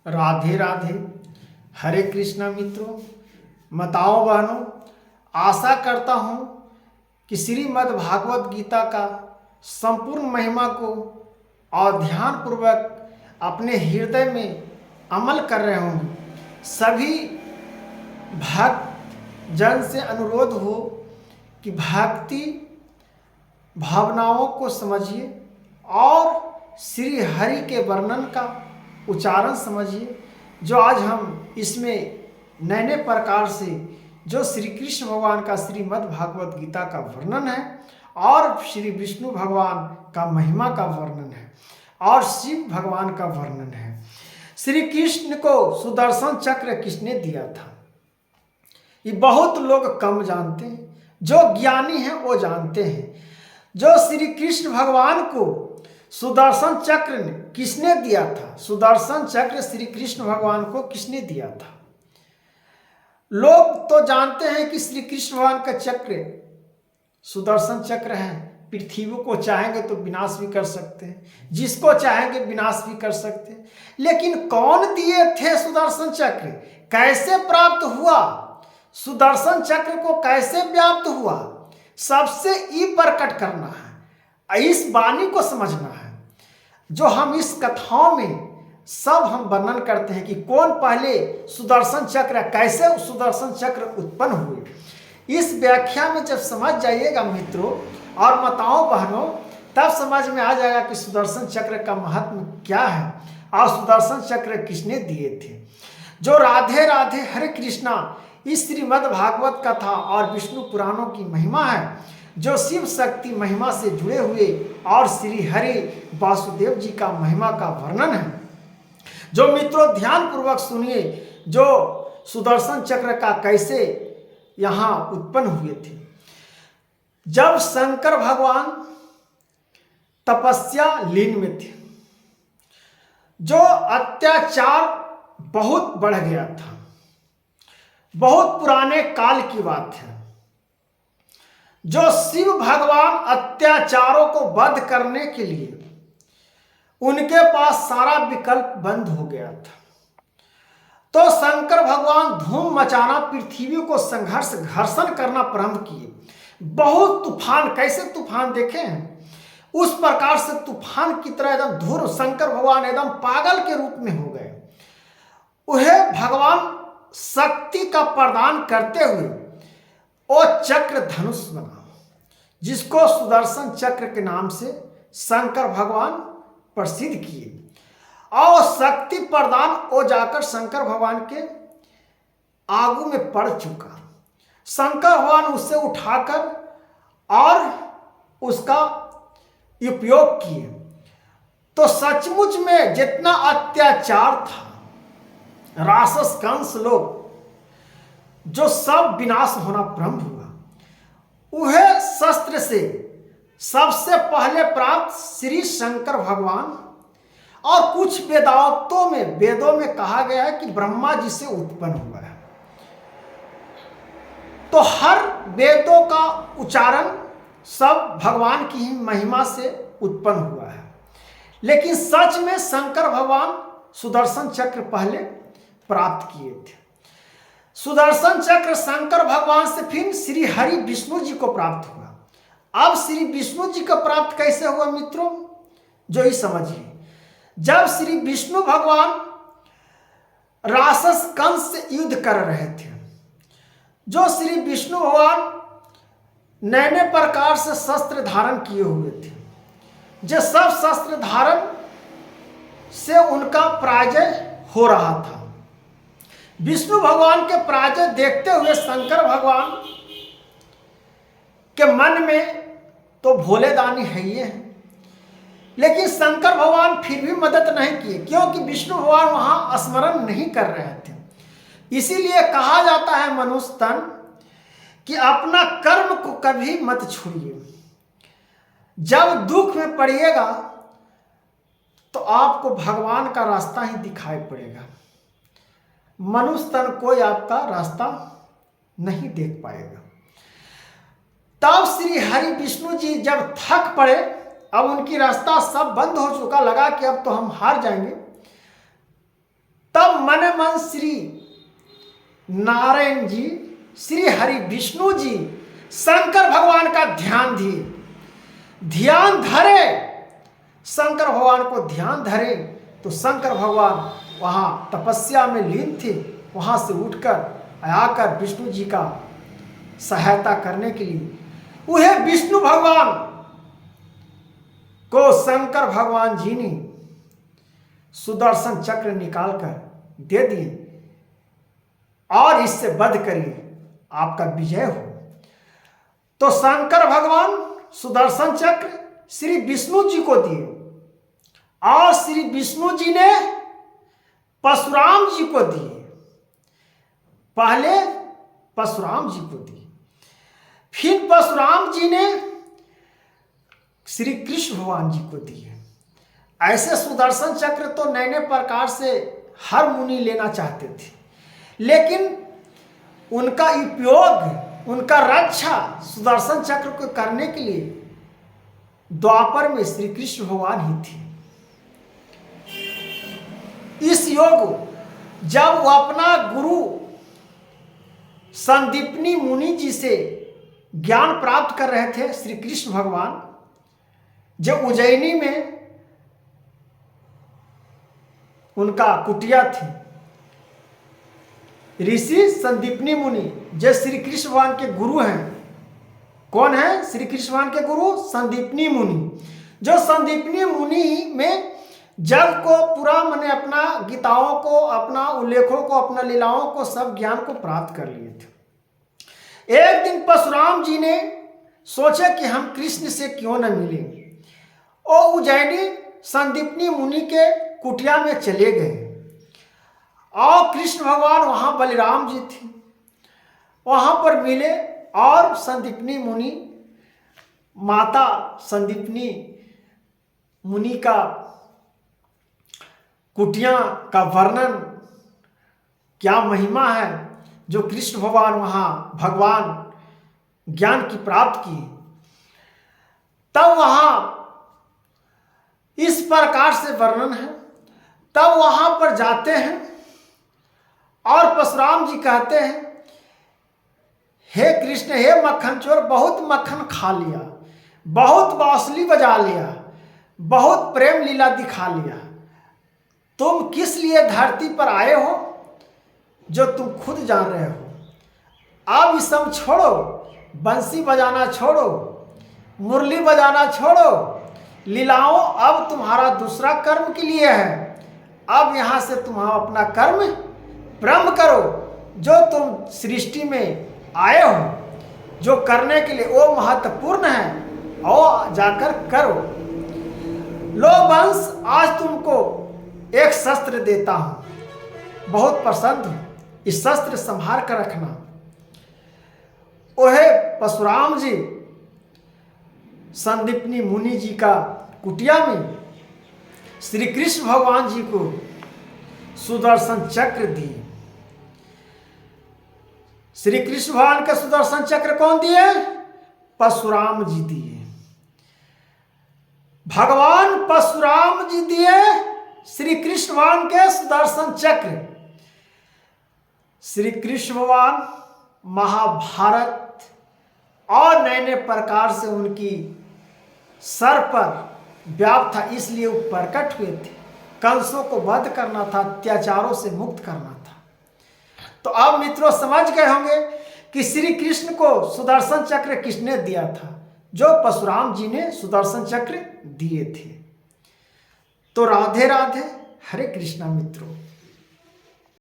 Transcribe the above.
राधे राधे। हरे कृष्णा मित्रों, माताओं बहनों, आशा करता हूँ कि श्रीमद् भागवत गीता का संपूर्ण महिमा को और ध्यानपूर्वक अपने हृदय में अमल कर रहे होंगे। सभी भक्त जन से अनुरोध हो कि भक्ति भावनाओं को समझिए और श्री हरि के वर्णन का उच्चारण समझिए, जो आज हम इसमें नए नए प्रकार से जो श्री कृष्ण भगवान का श्रीमद् भागवत गीता का वर्णन है और श्री विष्णु भगवान का महिमा का वर्णन है और शिव भगवान का वर्णन है। श्री कृष्ण को सुदर्शन चक्र किसने दिया था, ये बहुत लोग कम जानते हैं। जो ज्ञानी हैं वो जानते हैं। जो श्री कृष्ण भगवान को सुदर्शन चक्र किसने दिया था, सुदर्शन चक्र श्री कृष्ण भगवान को किसने दिया था। लोग तो जानते हैं कि श्री कृष्ण भगवान का चक्र सुदर्शन चक्र है, पृथ्वी को चाहेंगे तो विनाश भी कर सकते हैं, जिसको चाहेंगे विनाश भी कर सकते हैं। लेकिन कौन दिए थे सुदर्शन चक्र, कैसे प्राप्त हुआ, सुदर्शन चक्र को कैसे व्याप्त हुआ, सबसे ई प्रकट करना है। इस वाणी को समझना है जो हम इस कथाओं में सब हम वर्णन करते हैं कि कौन पहले सुदर्शन चक्र, कैसे सुदर्शन चक्र उत्पन्न हुए। इस व्याख्या में जब समझ जाइएगा मित्रों और माताओं बहनों, तब समझ में आ जाएगा कि सुदर्शन चक्र का महत्व क्या है और सुदर्शन चक्र किसने दिए थे। जो राधे राधे हरे कृष्णा इस श्रीमद् भागवत कथा और विष्णु पुराणों की महिमा है, जो शिव शक्ति महिमा से जुड़े हुए और श्री हरि वासुदेव जी का महिमा का वर्णन है। जो मित्रों ध्यान पूर्वक सुनिए, जो सुदर्शन चक्र का कैसे यहाँ उत्पन्न हुए थे। जब शंकर भगवान तपस्या लीन में थे, जो अत्याचार बहुत बढ़ गया था, बहुत पुराने काल की बात है। जो शिव भगवान अत्याचारों को वध करने के लिए उनके पास सारा विकल्प बंद हो गया था, तो शंकर भगवान धूम मचाना, पृथ्वी को संघर्ष घर्षण करना प्रारंभ किए। बहुत तूफान, कैसे तूफान देखे हैं, उस प्रकार से तूफान की तरह एकदम धुर शंकर भगवान एकदम पागल के रूप में हो गए। वह भगवान शक्ति का प्रदान करते हुए वो चक्र धनुष बना, जिसको सुदर्शन चक्र के नाम से शंकर भगवान प्रसिद्ध किए। और शक्ति प्रदान वो जाकर शंकर भगवान के आगू में पड़ चुका। शंकर भगवान उससे उठाकर और उसका उपयोग किए, तो सचमुच में जितना अत्याचार था, राक्षस कंस लोग जो सब विनाश होना प्रारंभ हुआ। वह शस्त्र से सबसे पहले प्राप्त श्री शंकर भगवान, और कुछ वेदों में कहा गया है कि ब्रह्मा जी से उत्पन्न हुआ है। तो हर वेदों का उच्चारण सब भगवान की ही महिमा से उत्पन्न हुआ है। लेकिन सच में शंकर भगवान सुदर्शन चक्र पहले प्राप्त किए थे। सुदर्शन चक्र शंकर भगवान से फिर श्री हरि विष्णु जी को प्राप्त हुआ। अब श्री विष्णु जी को प्राप्त कैसे हुआ मित्रों, जो ही समझिए। जब श्री विष्णु भगवान राक्षस कंस से युद्ध कर रहे थे, जो श्री विष्णु भगवान नए नए प्रकार से शस्त्र धारण किए हुए थे, जो सब शस्त्र धारण से उनका पराजय हो रहा था। विष्णु भगवान के पराजय देखते हुए शंकर भगवान के मन में तो भोले दानी है ही है, लेकिन शंकर भगवान फिर भी मदद नहीं किए, क्योंकि विष्णु भगवान वहां स्मरण नहीं कर रहे थे। इसीलिए कहा जाता है मनुष्य तन कि अपना कर्म को कभी मत छोड़िए। जब दुख में पड़िएगा तो आपको भगवान का रास्ता ही दिखाई पड़ेगा। मनुष्य तन कोई आपका रास्ता नहीं देख पाएगा। तब श्री हरि विष्णु जी जब थक पड़े, अब उनकी रास्ता सब बंद हो चुका, लगा कि अब तो हम हार जाएंगे, तब मन मन श्री नारायण जी, श्री हरि विष्णु जी शंकर भगवान का ध्यान दिए, ध्यान धरे, शंकर भगवान को ध्यान धरे तो शंकर भगवान वहाँ तपस्या में लीन थे। वहाँ से उठकर आकर विष्णु जी का सहायता करने के लिए वह विष्णु भगवान को शंकर भगवान जी ने सुदर्शन चक्र निकालकर दे दिए और इससे वध करिए, आपका विजय हो। तो शंकर भगवान सुदर्शन चक्र श्री विष्णु जी को दिए और श्री विष्णु जी ने परशुराम जी को दिए। पहले परशुराम जी को दिए, फिर परशुराम जी ने श्री कृष्ण भगवान जी को दिए। ऐसे सुदर्शन चक्र तो नए नए प्रकार से हर मुनि लेना चाहते थे, लेकिन उनका उपयोग, उनका रक्षा सुदर्शन चक्र को करने के लिए द्वापर में श्री कृष्ण भगवान ही थे। इस योग जब वो अपना गुरु संदीपनी मुनि जी से ज्ञान प्राप्त कर रहे थे, श्री कृष्ण भगवान जब उज्जैनी में उनका कुटिया थी, ऋषि संदीपनी मुनि जो श्री कृष्ण भगवान के गुरु हैं। कौन है श्री कृष्ण भगवान के गुरु? संदीपनी मुनि। जो संदीपनी मुनि में जग को पूरा मैंने अपना गीताओं को, अपना उल्लेखों को, अपना लीलाओं को, सब ज्ञान को प्राप्त कर लिए थे। एक दिन परशुराम जी ने सोचा कि हम कृष्ण से क्यों न मिले, और उज्जैनी संदीपनी मुनि के कुटिया में चले गए और कृष्ण भगवान वहाँ बलराम जी थे, वहाँ पर मिले और संदीपनी मुनि, माता संदीपनी मुनि का कुटिया का वर्णन, क्या महिमा है जो कृष्ण भगवान वहाँ भगवान ज्ञान की प्राप्त की। तब वहाँ इस प्रकार से वर्णन है। तब वहाँ पर जाते हैं और परशुराम जी कहते हैं, हे कृष्ण, हे मक्खन चोर, बहुत मक्खन खा लिया, बहुत बांसुरी बजा लिया, बहुत प्रेम लीला दिखा लिया, तुम किस लिए धरती पर आए हो जो तुम खुद जान रहे हो। अब इस सब छोड़ो, बंसी बजाना छोड़ो, मुरली बजाना छोड़ो, लीलाओं अब तुम्हारा दूसरा कर्म के लिए है। अब यहाँ से तुम अपना कर्म प्रारंभ करो, जो तुम सृष्टि में आए हो, जो करने के लिए वो महत्वपूर्ण है, और जाकर करो। लो वंश, आज तुमको एक शस्त्र देता हूं, बहुत पसंद हूं, इस शस्त्र संभाल कर रखना। ओहे परशुराम जी संदीपनी मुनि जी का कुटिया में श्री कृष्ण भगवान जी को सुदर्शन चक्र दिए। श्री कृष्ण भगवान के सुदर्शन चक्र कौन दिए? परशुराम जी दिए। भगवान परशुराम जी दिए श्री कृष्ण भगवान के सुदर्शन चक्र। श्री कृष्ण भगवान महाभारत और नए नए प्रकार से उनकी सर पर व्याप्त था, इसलिए वो प्रकट हुए थे। कंसों को वध करना था, अत्याचारों से मुक्त करना था। तो अब मित्रों समझ गए होंगे कि श्री कृष्ण को सुदर्शन चक्र किसने दिया था? जो परशुराम जी ने सुदर्शन चक्र दिए थे। तो राधे राधे, हरे कृष्णा मित्रों।